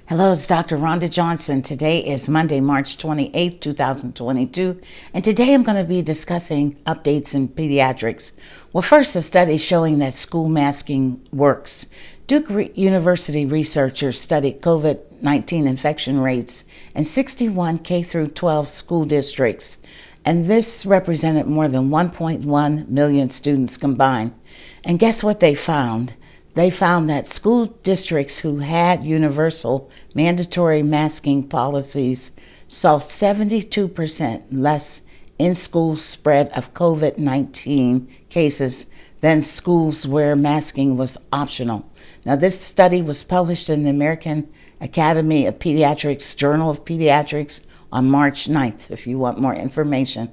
Hello, it's Dr. Rhonda Johnson. Today is Monday, March 28th, 2022, and today I'm going to be discussing updates in pediatrics. Well, first, a study showing that school masking works. Duke University researchers studied COVID-19 infection rates in 61 K-12 school districts, and this represented more than 1.1 million students combined. And guess what they found? They found that school districts who had universal mandatory masking policies saw 72% less in-school spread of COVID-19 cases than schools where masking was optional. Now, this study was published in the American Academy of Pediatrics Journal of Pediatrics on March 9th, if you want more information.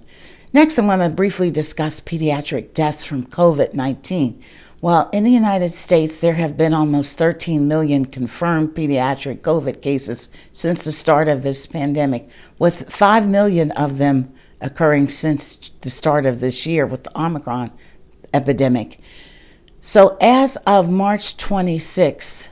Next, I'm going to briefly discuss pediatric deaths from COVID-19. Well, in the United States, there have been almost 13 million confirmed pediatric COVID cases since the start of this pandemic, with 5 million of them occurring since the start of this year with the Omicron epidemic. So as of March 26,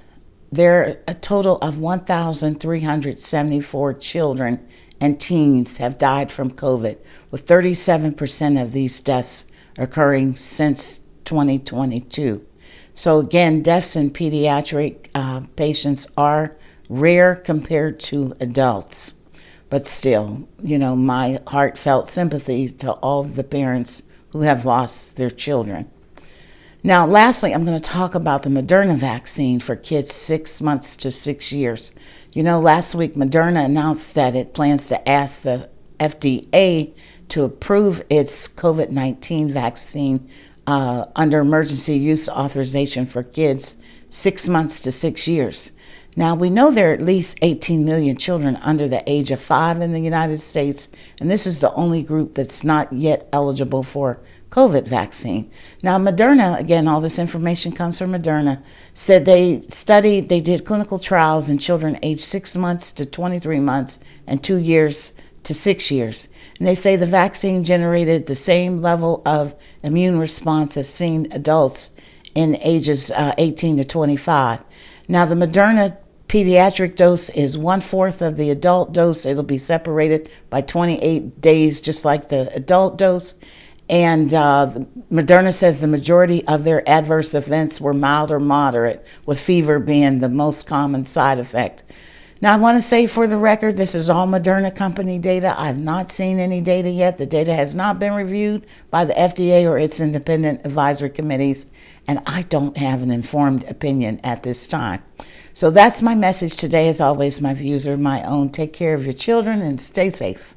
there are a total of 1,374 children and teens have died from COVID, with 37% of these deaths occurring since 2022. So again, deaths in pediatric patients are rare compared to adults. But still, my heartfelt sympathy to all of the parents who have lost their children. Now, lastly, I'm going to talk about the Moderna vaccine for kids 6 months to 6 years. Last week, Moderna announced that it plans to ask the FDA to approve its COVID-19 vaccine under emergency use authorization for kids 6 months to 6 years. Now, we know there are at least 18 million children under the age of 5 in the United States, and this is the only group that's not yet eligible for COVID vaccine. Now, Moderna, again, all this information comes from Moderna, said they did clinical trials in children aged 6 months to 23 months and 2 years to 6 years. And they say the vaccine generated the same level of immune response as seen adults in ages 18 to 25. Now, the Moderna pediatric dose is 1/4 of the adult dose. It'll be separated by 28 days, just like the adult dose. And Moderna says the majority of their adverse events were mild or moderate, with fever being the most common side effect. Now, I want to say for the record, this is all Moderna company data. I've not seen any data yet. The data has not been reviewed by the FDA or its independent advisory committees, and I don't have an informed opinion at this time. So that's my message today. As always, my views are my own. Take care of your children and stay safe.